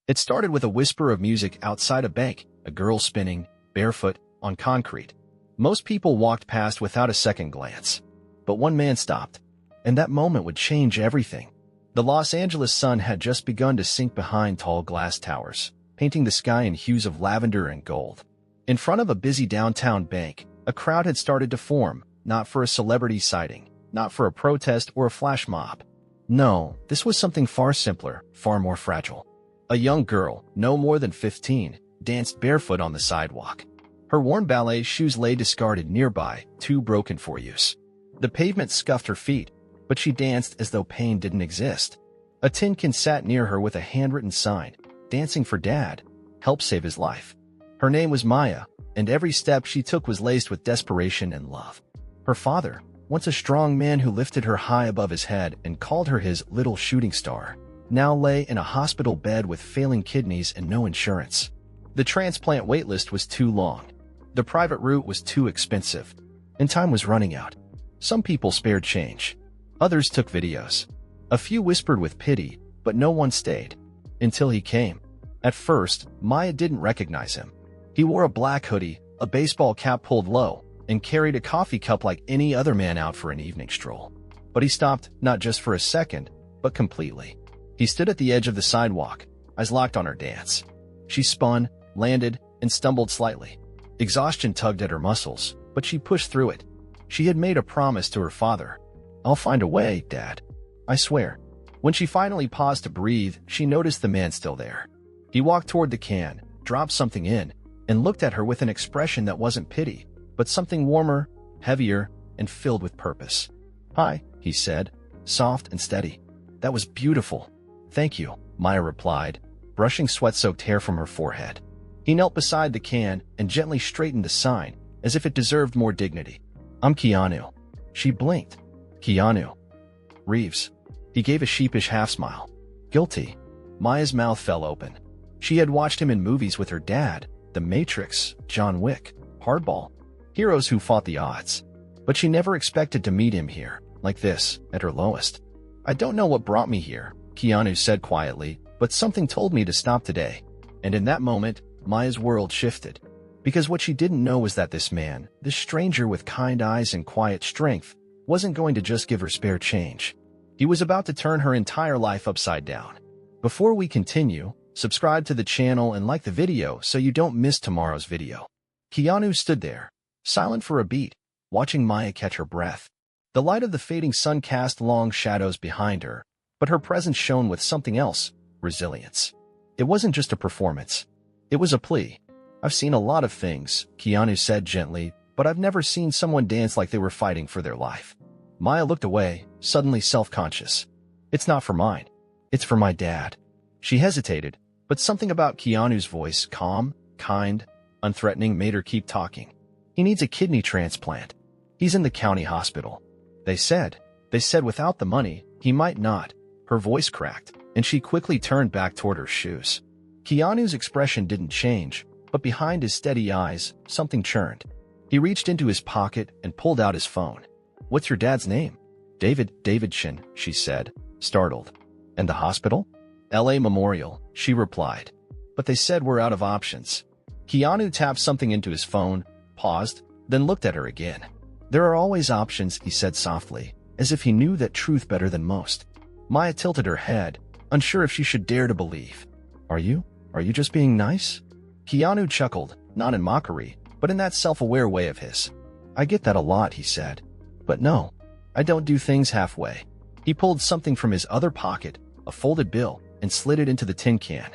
It started with a whisper of music outside a bank, a girl spinning, barefoot, on concrete. Most people walked past without a second glance. But one man stopped, and that moment would change everything. The Los Angeles sun had just begun to sink behind tall glass towers, painting the sky in hues of lavender and gold. In front of a busy downtown bank, a crowd had started to form, not for a celebrity sighting, not for a protest or a flash mob. No, this was something far simpler, far more fragile. A young girl, no more than 15, danced barefoot on the sidewalk. Her worn ballet shoes lay discarded nearby, too broken for use. The pavement scuffed her feet, but she danced as though pain didn't exist. A tin can sat near her with a handwritten sign, "Dancing for Dad. Help save his life." Her name was Maya, and every step she took was laced with desperation and love. Her father, once a strong man who lifted her high above his head and called her his little shooting star, now lay in a hospital bed with failing kidneys and no insurance. The transplant waitlist was too long. The private route was too expensive, and time was running out. Some people spared change. Others took videos. A few whispered with pity, but no one stayed. Until he came. At first, Maya didn't recognize him. He wore a black hoodie, a baseball cap pulled low, and carried a coffee cup like any other man out for an evening stroll. But he stopped, not just for a second, but completely. He stood at the edge of the sidewalk, eyes locked on her dance. She spun, landed, and stumbled slightly. Exhaustion tugged at her muscles, but she pushed through it. She had made a promise to her father. "I'll find a way, Dad. I swear." When she finally paused to breathe, she noticed the man still there. He walked toward the can, dropped something in, and looked at her with an expression that wasn't pity, but something warmer, heavier, and filled with purpose. "Hi," he said, soft and steady. "That was beautiful." "Thank you," Maya replied, brushing sweat-soaked hair from her forehead. He knelt beside the can and gently straightened the sign, as if it deserved more dignity. "I'm Keanu." She blinked. "Keanu Reeves." He gave a sheepish half-smile. "Guilty." Maya's mouth fell open. She had watched him in movies with her dad, The Matrix, John Wick, Hardball, heroes who fought the odds. But she never expected to meet him here, like this, at her lowest. "I don't know what brought me here," Keanu said quietly, "but something told me to stop today." And in that moment, Maya's world shifted. Because what she didn't know was that this man, this stranger with kind eyes and quiet strength, wasn't going to just give her spare change. He was about to turn her entire life upside down. Before we continue, subscribe to the channel and like the video so you don't miss tomorrow's video. Keanu stood there, silent for a beat, watching Maya catch her breath. The light of the fading sun cast long shadows behind her, but her presence shone with something else, resilience. It wasn't just a performance. It was a plea. "I've seen a lot of things," Keanu said gently, "but I've never seen someone dance like they were fighting for their life." Maya looked away, suddenly self-conscious. "It's not for mine. It's for my dad." She hesitated, but something about Keanu's voice, calm, kind, unthreatening, made her keep talking. "He needs a kidney transplant. He's in the county hospital. They said without the money, he might not." Her voice cracked, and she quickly turned back toward her shoes. Keanu's expression didn't change, but behind his steady eyes, something churned. He reached into his pocket and pulled out his phone. "What's your dad's name?" Davidson, she said, startled. "And the hospital?" "LA Memorial," she replied. "But they said we're out of options." Keanu tapped something into his phone, paused, then looked at her again. "There are always options," he said softly, as if he knew that truth better than most. Maya tilted her head, unsure if she should dare to believe. Are you just being nice?" Keanu chuckled, not in mockery, but in that self-aware way of his. "I get that a lot," he said. "But no, I don't do things halfway." He pulled something from his other pocket, a folded bill, and slid it into the tin can.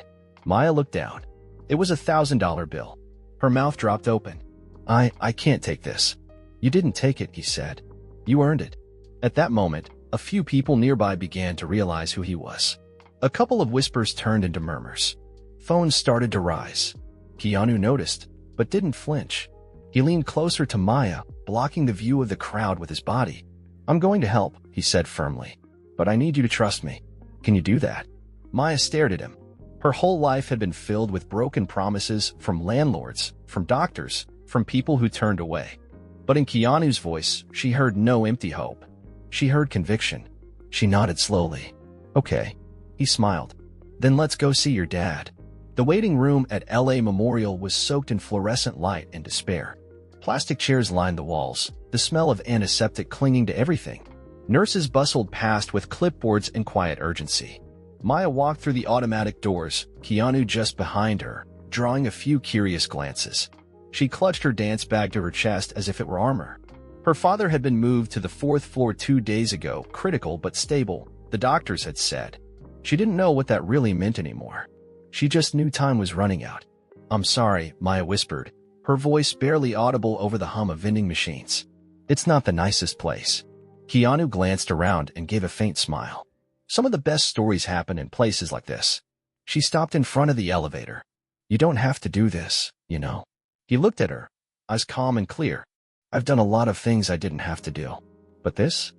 Maya looked down. It was a $1,000 bill. Her mouth dropped open. I can't take this." "You didn't take it," he said. "You earned it." At that moment, a few people nearby began to realize who he was. A couple of whispers turned into murmurs. Phones started to rise. Keanu noticed, but didn't flinch. He leaned closer to Maya, blocking the view of the crowd with his body. "I'm going to help," he said firmly. "But I need you to trust me. Can you do that?" Maya stared at him. Her whole life had been filled with broken promises from landlords, from doctors, from people who turned away. But in Keanu's voice, she heard no empty hope. She heard conviction. She nodded slowly. "Okay." He smiled. "Then let's go see your dad." The waiting room at LA Memorial was soaked in fluorescent light and despair. Plastic chairs lined the walls, the smell of antiseptic clinging to everything. Nurses bustled past with clipboards in quiet urgency. Maya walked through the automatic doors, Keanu just behind her, drawing a few curious glances. She clutched her dance bag to her chest as if it were armor. Her father had been moved to the 4th floor 2 days ago, critical but stable, the doctors had said. She didn't know what that really meant anymore. She just knew time was running out. "I'm sorry," Maya whispered, her voice barely audible over the hum of vending machines. "It's not the nicest place." Keanu glanced around and gave a faint smile. Some of the best stories happen in places like this. She stopped in front of the elevator. "You don't have to do this, you know." He looked at her, eyes calm and clear. "I've done a lot of things I didn't have to do. But this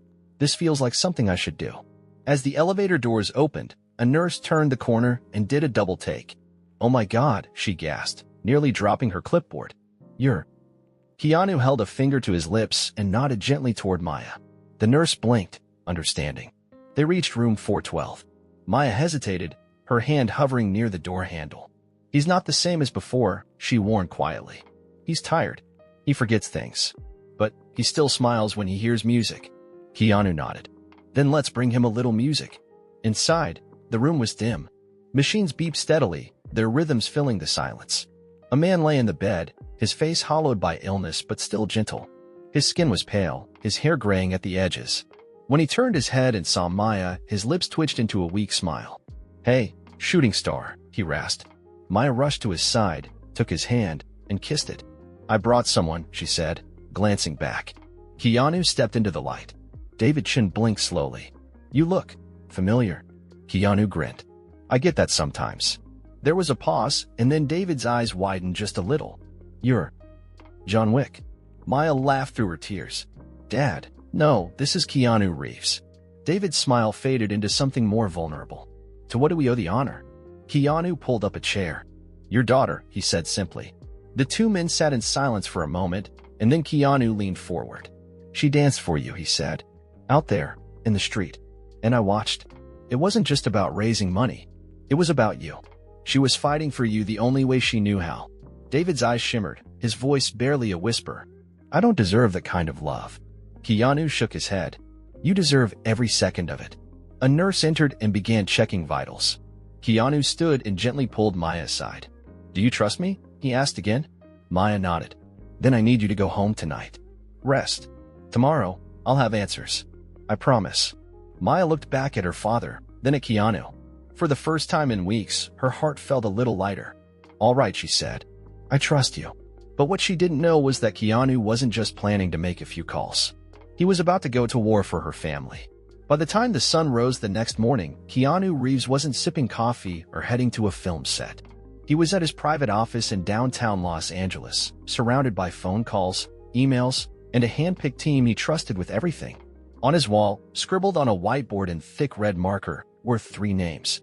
feels like something I should do." As the elevator doors opened, a nurse turned the corner and did a double take. "Oh my God," she gasped, nearly dropping her clipboard. "You're..." Keanu held a finger to his lips and nodded gently toward Maya. The nurse blinked, understanding. They reached room 412. Maya hesitated, her hand hovering near the door handle. "He's not the same as before," she warned quietly. "He's tired. He forgets things. But he still smiles when he hears music." Keanu nodded. "Then let's bring him a little music." Inside, the room was dim. Machines beeped steadily, their rhythms filling the silence. A man lay in the bed, his face hollowed by illness but still gentle. His skin was pale, his hair graying at the edges. When he turned his head and saw Maya, his lips twitched into a weak smile. "Hey, shooting star," he rasped. Maya rushed to his side, took his hand, and kissed it. "I brought someone," she said, glancing back. Keanu stepped into the light. David Chin blinked slowly. "You look familiar." Keanu grinned. "I get that sometimes." There was a pause, and then David's eyes widened just a little. "You're John Wick." Maya laughed through her tears. "Dad, no, this is Keanu Reeves." David's smile faded into something more vulnerable. "To what do we owe the honor?" Keanu pulled up a chair. "Your daughter," he said simply. The two men sat in silence for a moment, and then Keanu leaned forward. "She danced for you," he said. "Out there, in the street. And I watched. It wasn't just about raising money. It was about you. She was fighting for you the only way she knew how." David's eyes shimmered, his voice barely a whisper. "I don't deserve that kind of love." Keanu shook his head. "You deserve every second of it." A nurse entered and began checking vitals. Keanu stood and gently pulled Maya aside. "Do you trust me?" he asked again. Maya nodded. "Then I need you to go home tonight. Rest. Tomorrow, I'll have answers. I promise." Maya looked back at her father, then at Keanu. For the first time in weeks, her heart felt a little lighter. "All right," she said. "I trust you." But what she didn't know was that Keanu wasn't just planning to make a few calls. He was about to go to war for her family. By the time the sun rose the next morning, Keanu Reeves wasn't sipping coffee or heading to a film set. He was at his private office in downtown Los Angeles, surrounded by phone calls, emails, and a hand-picked team he trusted with everything. On his wall, scribbled on a whiteboard in thick red marker, were 3 names.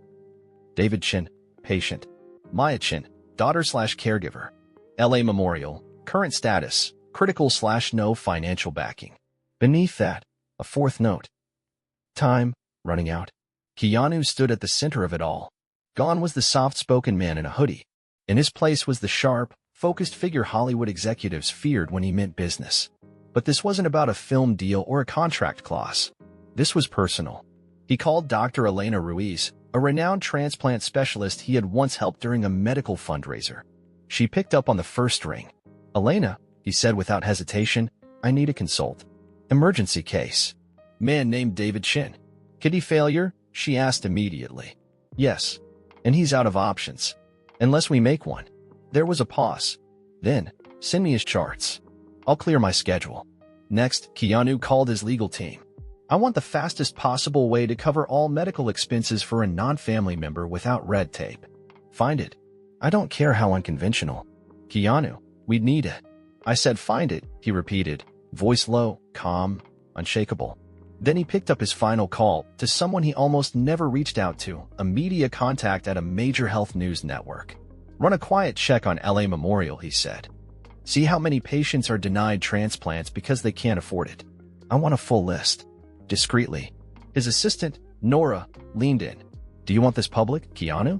David Chin, patient. Maya Chin, daughter/caregiver. LA Memorial, current status, critical/no financial backing. Beneath that, a 4th note. Time, running out. Keanu stood at the center of it all. Gone was the soft-spoken man in a hoodie. In his place was the sharp, focused figure Hollywood executives feared when he meant business. But this wasn't about a film deal or a contract clause. This was personal. He called Dr. Elena Ruiz, a renowned transplant specialist he had once helped during a medical fundraiser. She picked up on the first ring. "Elena," he said without hesitation, "I need a consult. Emergency case." "Man named David Chin. Kidney failure?" she asked immediately. "Yes. And he's out of options. Unless we make one." There was a pause. Then, "Send me his charts. I'll clear my schedule." Next, Keanu called his legal team. "I want the fastest possible way to cover all medical expenses for a non-family member without red tape. Find it. I don't care how unconventional." "Keanu, we'd need it." "I said find it," he repeated, voice low, calm, unshakable. Then he picked up his final call to someone he almost never reached out to, a media contact at a major health news network. "Run a quiet check on LA Memorial," he said. "See how many patients are denied transplants because they can't afford it. I want a full list." Discreetly, his assistant, Nora, leaned in. "Do you want this public, Keanu?"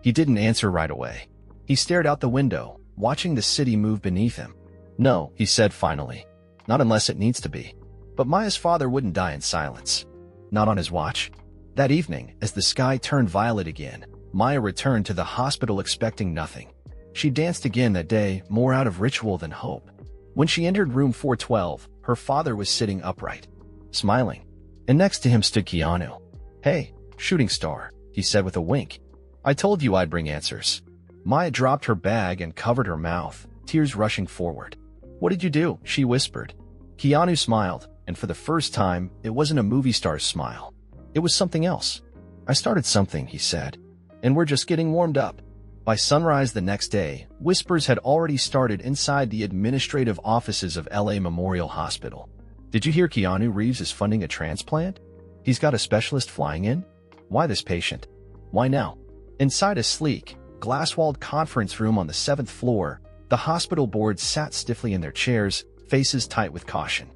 He didn't answer right away. He stared out the window, watching the city move beneath him. "No," he said finally. "Not unless it needs to be." But Maya's father wouldn't die in silence. Not on his watch. That evening, as the sky turned violet again, Maya returned to the hospital expecting nothing. She danced again that day, more out of ritual than hope. When she entered room 412, her father was sitting upright, smiling. And next to him stood Keanu. "Hey, shooting star," he said with a wink. "I told you I'd bring answers." Maya dropped her bag and covered her mouth, tears rushing forward. "What did you do?" she whispered. Keanu smiled, and for the first time, it wasn't a movie star's smile. It was something else. "I started something," he said, "and we're just getting warmed up." By sunrise the next day, whispers had already started inside the administrative offices of LA Memorial Hospital. "Did you hear Keanu Reeves is funding a transplant? He's got a specialist flying in? Why this patient? Why now?" Inside a sleek, glass-walled conference room on the 7th floor, the hospital board sat stiffly in their chairs, faces tight with caution.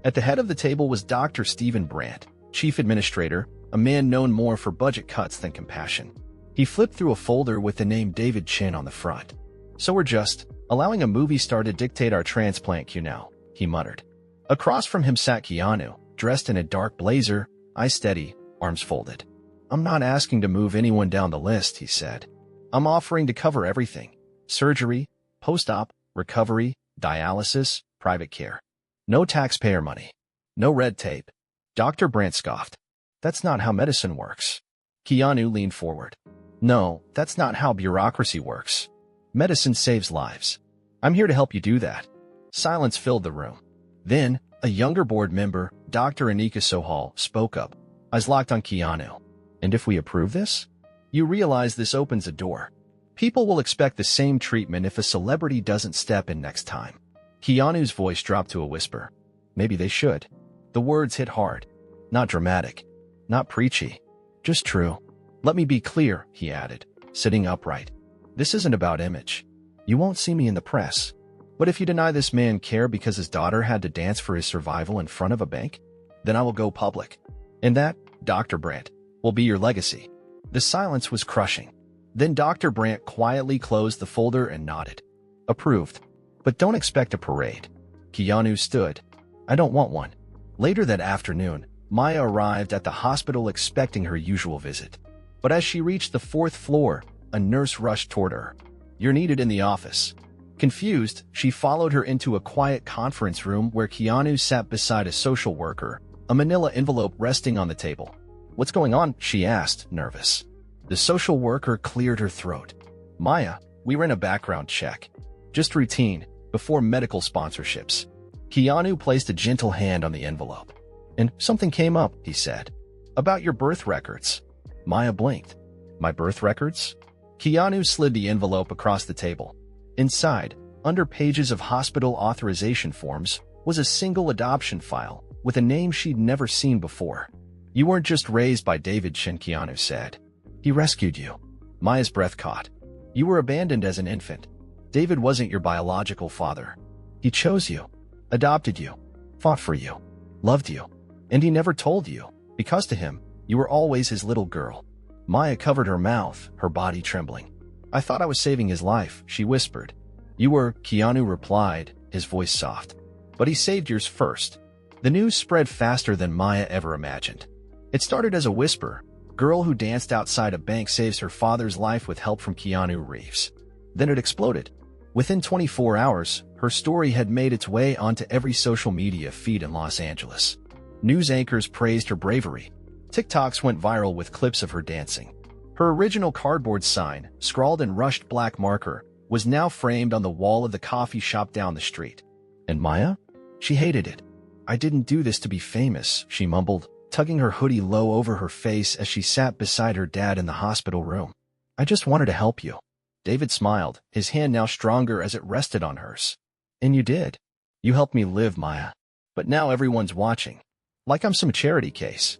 At the head of the table was Dr. Stephen Brandt, chief administrator, a man known more for budget cuts than compassion. He flipped through a folder with the name David Chin on the front. "So we're just allowing a movie star to dictate our transplant queue now," he muttered. Across from him sat Keanu, dressed in a dark blazer, eyes steady, arms folded. "I'm not asking to move anyone down the list," he said. "I'm offering to cover everything. Surgery, post-op, recovery, dialysis, private care. No taxpayer money. No red tape." Dr. Brandt scoffed. "That's not how medicine works." Keanu leaned forward. "No, that's not how bureaucracy works. Medicine saves lives. I'm here to help you do that." Silence filled the room. Then, a younger board member, Dr. Anika Sohal, spoke up, eyes locked on Keanu. "And if we approve this? You realize this opens a door. People will expect the same treatment if a celebrity doesn't step in next time." Keanu's voice dropped to a whisper. "Maybe they should." The words hit hard. Not dramatic. Not preachy. Just true. "Let me be clear," he added, sitting upright. "This isn't about image. You won't see me in the press. But if you deny this man care because his daughter had to dance for his survival in front of a bank, then I will go public. And that, Dr. Brandt, will be your legacy." The silence was crushing. Then Dr. Brandt quietly closed the folder and nodded. "Approved. But don't expect a parade." Keanu stood. "I don't want one." Later that afternoon, Maya arrived at the hospital expecting her usual visit. But as she reached the 4th floor, a nurse rushed toward her. "You're needed in the office." Confused, she followed her into a quiet conference room where Keanu sat beside a social worker, a manila envelope resting on the table. "What's going on?" she asked, nervous. The social worker cleared her throat. "Maya, we ran a background check. Just routine, before medical sponsorships." Keanu placed a gentle hand on the envelope. "And something came up," he said. "About your birth records." Maya blinked. "My birth records?" Keanu slid the envelope across the table. Inside, under pages of hospital authorization forms, was a single adoption file with a name she'd never seen before. "You weren't just raised by David Chin," Keanu said. "He rescued you." Maya's breath caught. "You were abandoned as an infant. David wasn't your biological father. He chose you, adopted you, fought for you, loved you, and he never told you, because to him, you were always his little girl." Maya covered her mouth, her body trembling. "I thought I was saving his life," she whispered. "You were," Keanu replied, his voice soft. "But he saved yours first." The news spread faster than Maya ever imagined. It started as a whisper. Girl who danced outside a bank saves her father's life with help from Keanu Reeves. Then it exploded. Within 24 hours, her story had made its way onto every social media feed in Los Angeles. News anchors praised her bravery. TikToks went viral with clips of her dancing. Her original cardboard sign, scrawled in rushed black marker, was now framed on the wall of the coffee shop down the street. And Maya? She hated it. "I didn't do this to be famous," she mumbled, tugging her hoodie low over her face as she sat beside her dad in the hospital room. "I just wanted to help you." David smiled, his hand now stronger as it rested on hers. "And you did. You helped me live, Maya. But now everyone's watching. Like I'm some charity case."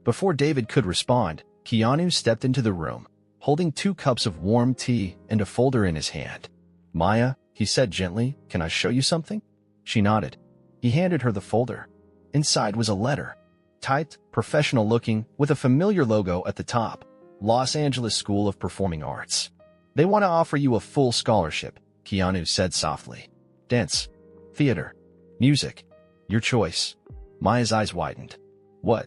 Before David could respond, Keanu stepped into the room, holding 2 cups of warm tea and a folder in his hand. "Maya," he said gently, "can I show you something?" She nodded. He handed her the folder. Inside was a letter. Typed, professional-looking, with a familiar logo at the top. Los Angeles School of Performing Arts. They want to offer you a full scholarship, Keanu said softly. Dance, theater, music, your choice. Maya's eyes widened. What?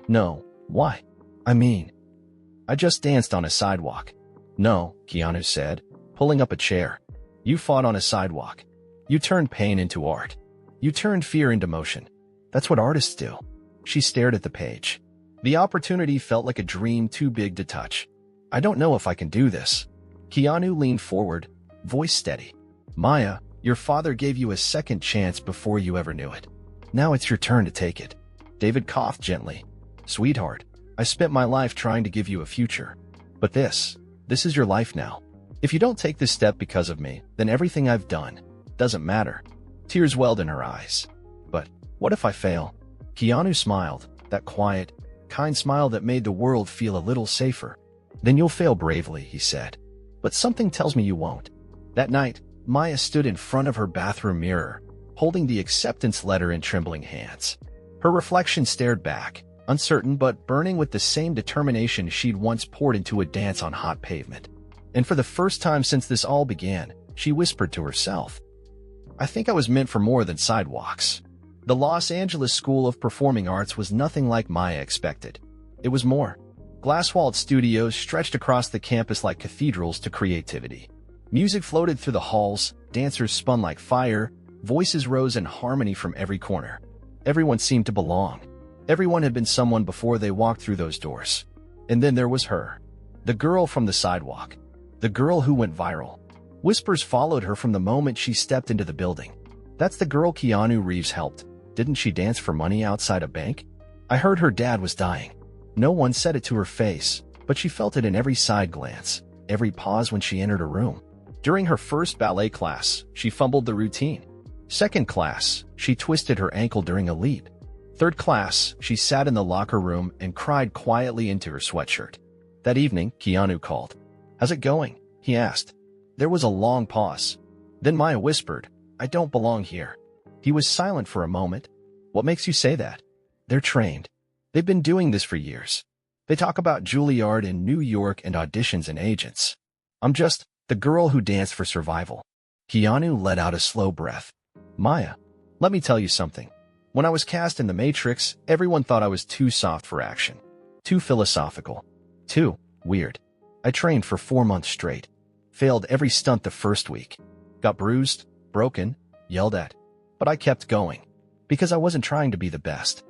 No, why? I just danced on a sidewalk. No, Keanu said, pulling up a chair. You fought on a sidewalk. You turned pain into art. You turned fear into motion. That's what artists do. She stared at the page. The opportunity felt like a dream too big to touch. I don't know if I can do this. Keanu leaned forward, voice steady. Maya, your father gave you a second chance before you ever knew it. Now it's your turn to take it. David coughed gently. Sweetheart, I spent my life trying to give you a future. But this is your life now. If you don't take this step because of me, then everything I've done doesn't matter. Tears welled in her eyes. But what if I fail? Keanu smiled, that quiet, kind smile that made the world feel a little safer. Then you'll fail bravely, he said. But something tells me you won't. That night, Maya stood in front of her bathroom mirror, holding the acceptance letter in trembling hands. Her reflection stared back, uncertain but burning with the same determination she'd once poured into a dance on hot pavement. And for the first time since this all began, she whispered to herself, I think I was meant for more than sidewalks. The Los Angeles School of Performing Arts was nothing like Maya expected. It was more. Glass-walled studios stretched across the campus like cathedrals to creativity. Music floated through the halls, dancers spun like fire, voices rose in harmony from every corner. Everyone seemed to belong. Everyone had been someone before they walked through those doors. And then there was her. The girl from the sidewalk. The girl who went viral. Whispers followed her from the moment she stepped into the building. That's the girl Keanu Reeves helped. Didn't she dance for money outside a bank? I heard her dad was dying. No one said it to her face, but she felt it in every side glance, every pause when she entered a room. During her first ballet class, she fumbled the routine. Second class, she twisted her ankle during a leap. Third class, she sat in the locker room and cried quietly into her sweatshirt. That evening, Keanu called. How's it going? He asked. There was a long pause. Then Maya whispered, I don't belong here. He was silent for a moment. What makes you say that? They're trained. They've been doing this for years. They talk about Juilliard in New York and auditions and agents. I'm just the girl who danced for survival. Keanu let out a slow breath. Maya, let me tell you something. When I was cast in The Matrix, everyone thought I was too soft for action. Too philosophical. Too weird. I trained for 4 months straight. Failed every stunt the first week. Got bruised, broken, yelled at. But I kept going. Because I wasn't trying to be the best.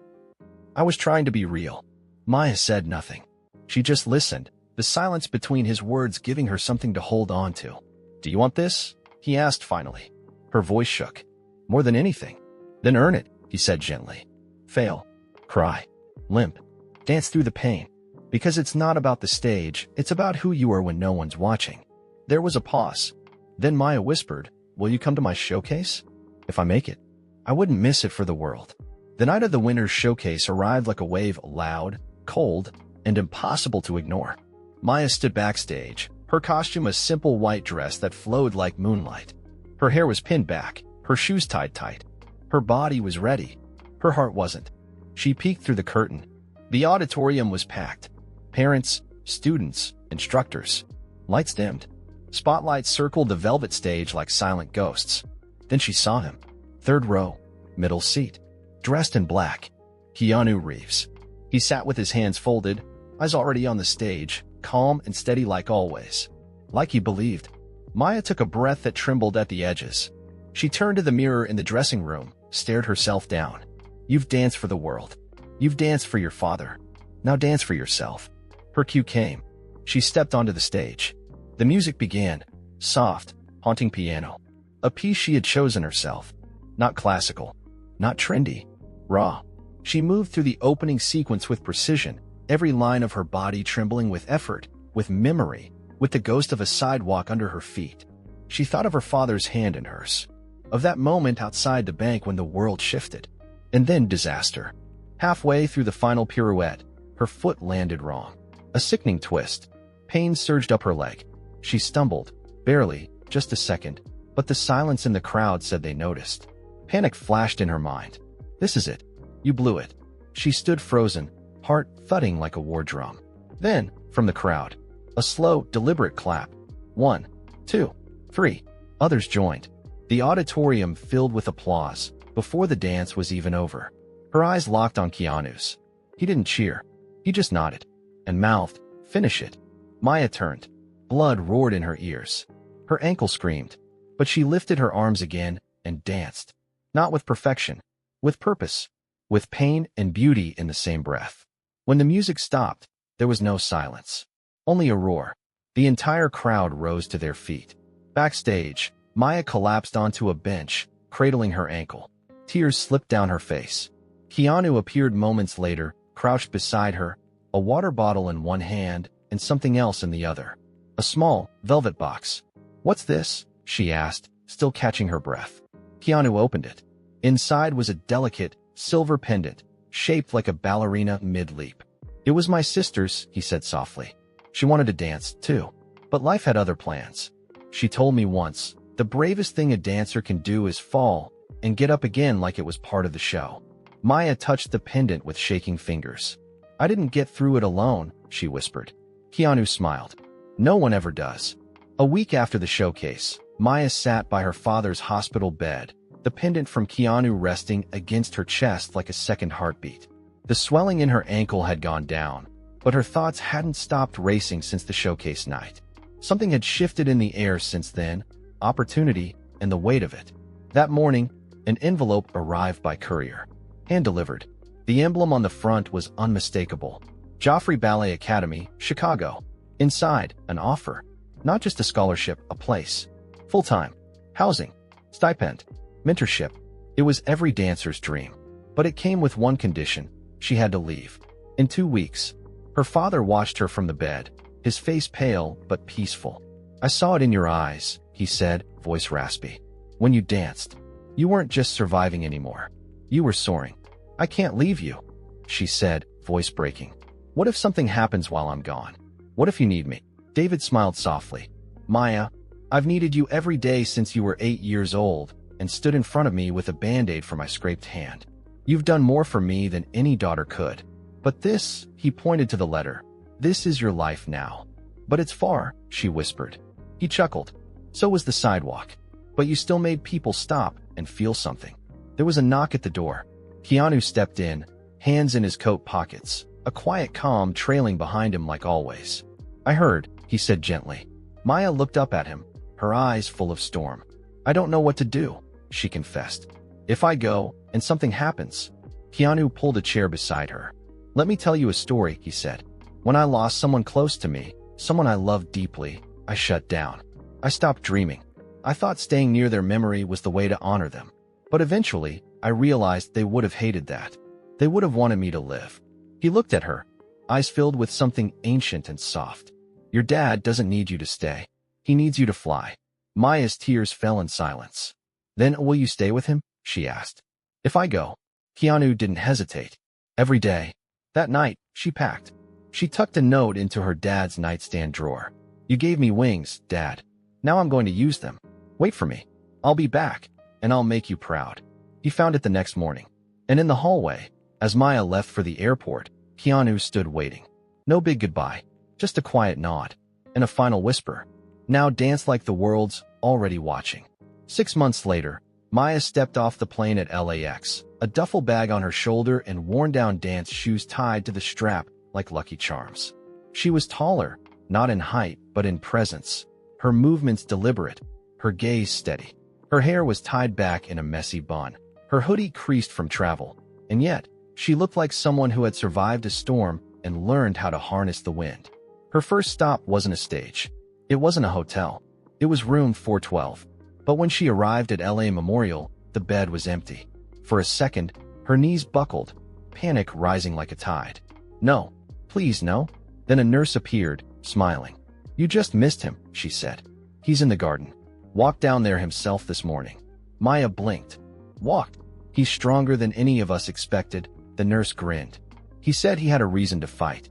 I was trying to be real. Maya said nothing. She just listened, the silence between his words giving her something to hold on to. Do you want this? He asked finally. Her voice shook. More than anything. Then earn it, he said gently. Fail. Cry. Limp. Dance through the pain. Because it's not about the stage, it's about who you are when no one's watching. There was a pause. Then Maya whispered, will you come to my showcase? If I make it. I wouldn't miss it for the world. The night of the winner's showcase arrived like a wave, loud, cold, and impossible to ignore. Maya stood backstage, her costume a simple white dress that flowed like moonlight. Her hair was pinned back, her shoes tied tight. Her body was ready. Her heart wasn't. She peeked through the curtain. The auditorium was packed. Parents, students, instructors. Lights dimmed. Spotlights circled the velvet stage like silent ghosts. Then she saw him. Third row, middle seat. Dressed in black. Keanu Reeves. He sat with his hands folded, eyes already on the stage, calm and steady like always. Like he believed. Maya took a breath that trembled at the edges. She turned to the mirror in the dressing room, stared herself down. You've danced for the world. You've danced for your father. Now dance for yourself. Her cue came. She stepped onto the stage. The music began. Soft, haunting piano. A piece she had chosen herself. Not classical. Not trendy. Raw. She moved through the opening sequence with precision, every line of her body trembling with effort, with memory, with the ghost of a sidewalk under her feet. She thought of her father's hand in hers. Of that moment outside the bank when the world shifted. And then disaster. Halfway through the final pirouette, her foot landed wrong. A sickening twist. Pain surged up her leg. She stumbled. Barely, just a second. But the silence in the crowd said they noticed. Panic flashed in her mind. This is it. You blew it. She stood frozen, heart thudding like a war drum. Then, from the crowd, a slow, deliberate clap. 1, 2, 3. Others joined. The auditorium filled with applause before the dance was even over. Her eyes locked on Keanu's. He didn't cheer. He just nodded and mouthed, "Finish it." Maya turned. Blood roared in her ears. Her ankle screamed, but she lifted her arms again and danced. Not with perfection, with purpose, with pain and beauty in the same breath. When the music stopped, there was no silence, only a roar. The entire crowd rose to their feet. Backstage, Maya collapsed onto a bench, cradling her ankle. Tears slipped down her face. Keanu appeared moments later, crouched beside her, a water bottle in one hand and something else in the other. A small, velvet box. "What's this?" she asked, still catching her breath. Keanu opened it. Inside was a delicate, silver pendant, shaped like a ballerina mid-leap. "It was my sister's," he said softly. "She wanted to dance, too. But life had other plans. She told me once, the bravest thing a dancer can do is fall and get up again like it was part of the show." Maya touched the pendant with shaking fingers. "I didn't get through it alone," she whispered. Keanu smiled. "No one ever does." A week after the showcase, Maya sat by her father's hospital bed, the pendant from Keanu resting against her chest like a second heartbeat. The swelling in her ankle had gone down, but her thoughts hadn't stopped racing since the showcase night. Something had shifted in the air since then, opportunity and the weight of it. That morning, an envelope arrived by courier. Hand-delivered. The emblem on the front was unmistakable. Joffrey Ballet Academy, Chicago. Inside, an offer. Not just a scholarship, a place. Full-time. Housing. Stipend. Mentorship. It was every dancer's dream. But it came with one condition. She had to leave. In 2 weeks. Her father watched her from the bed, his face pale but peaceful. "I saw it in your eyes," he said, voice raspy. "When you danced. You weren't just surviving anymore. You were soaring." "I can't leave you," she said, voice breaking. "What if something happens while I'm gone? What if you need me?" David smiled softly. "Maya, I've needed you every day since you were 8 years old and stood in front of me with a Band-Aid for my scraped hand. You've done more for me than any daughter could. But this," he pointed to the letter, "this is your life now." "But it's far," she whispered. He chuckled. "So was the sidewalk. But you still made people stop and feel something." There was a knock at the door. Keanu stepped in, hands in his coat pockets, a quiet calm trailing behind him like always. "I heard," he said gently. Maya looked up at him, her eyes full of storm. "I don't know what to do," she confessed. "If I go, and something happens." Keanu pulled a chair beside her. "Let me tell you a story," he said. "When I lost someone close to me, someone I loved deeply, I shut down. I stopped dreaming. I thought staying near their memory was the way to honor them. But eventually, I realized they would have hated that. They would have wanted me to live." He looked at her, eyes filled with something ancient and soft. "Your dad doesn't need you to stay. He needs you to fly." Maya's tears fell in silence. "Then will you stay with him?" she asked. "If I go." Keanu didn't hesitate. Every day. That night, she packed. She tucked a note into her dad's nightstand drawer. "You gave me wings, Dad. Now I'm going to use them. Wait for me. I'll be back, and I'll make you proud." He found it the next morning. And in the hallway, as Maya left for the airport, Keanu stood waiting. No big goodbye, just a quiet nod, and a final whisper. "Now dance like the world's already watching." 6 months later, Maya stepped off the plane at LAX, a duffel bag on her shoulder and worn-down dance shoes tied to the strap like Lucky Charms. She was taller, not in height, but in presence. Her movements deliberate, her gaze steady. Her hair was tied back in a messy bun. Her hoodie creased from travel, and yet, she looked like someone who had survived a storm and learned how to harness the wind. Her first stop wasn't a stage. It wasn't a hotel. It was room 412. But when she arrived at LA Memorial, the bed was empty. For a second, her knees buckled, panic rising like a tide. "No, please no." Then a nurse appeared, smiling. "You just missed him," she said. "He's in the garden. Walked down there himself this morning." Maya blinked. "Walked? He's stronger than any of us expected," the nurse grinned. "He said he had a reason to fight."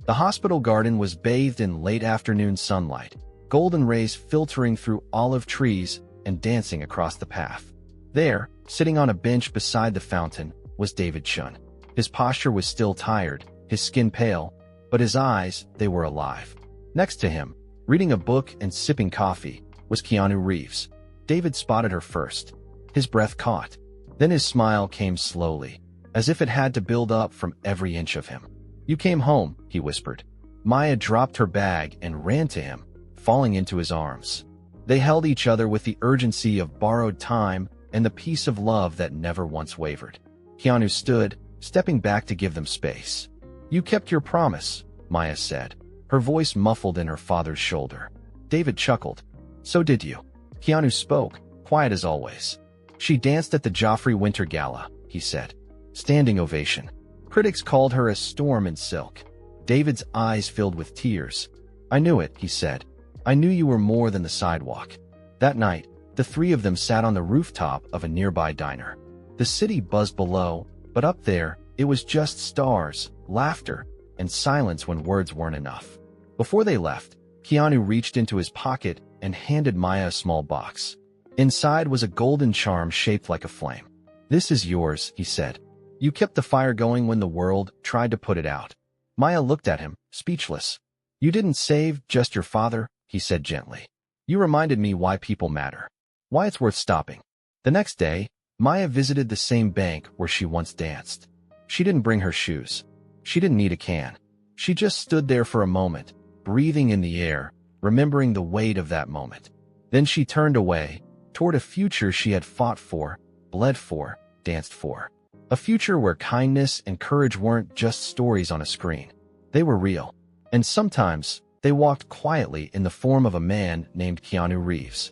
The hospital garden was bathed in late afternoon sunlight, golden rays filtering through olive trees and dancing across the path. There, sitting on a bench beside the fountain, was David Chun. His posture was still tired, his skin pale, but his eyes, they were alive. Next to him, reading a book and sipping coffee, was Keanu Reeves. David spotted her first. His breath caught. Then his smile came slowly, as if it had to build up from every inch of him. "You came home," he whispered. Maya dropped her bag and ran to him, falling into his arms. They held each other with the urgency of borrowed time and the peace of love that never once wavered. Keanu stood, stepping back to give them space. "You kept your promise," Maya said, her voice muffled in her father's shoulder. David chuckled. "So did you." Keanu spoke, quiet as always. "She danced at the Joffrey Winter Gala," he said. Standing ovation. Critics called her a storm in silk. David's eyes filled with tears. "I knew it," he said. "I knew you were more than the sidewalk." That night, the three of them sat on the rooftop of a nearby diner. The city buzzed below, but up there, it was just stars, laughter, and silence when words weren't enough. Before they left, Keanu reached into his pocket and handed Maya a small box. Inside was a golden charm shaped like a flame. "This is yours," he said. "You kept the fire going when the world tried to put it out." Maya looked at him, speechless. "You didn't save just your father," he said gently. "You reminded me why people matter, why it's worth stopping." The next day, Maya visited the same bank where she once danced. She didn't bring her shoes. She didn't need a can. She just stood there for a moment, breathing in the air, remembering the weight of that moment. Then she turned away, toward a future she had fought for, bled for, danced for. A future where kindness and courage weren't just stories on a screen. They were real. And sometimes, they walked quietly in the form of a man named Keanu Reeves.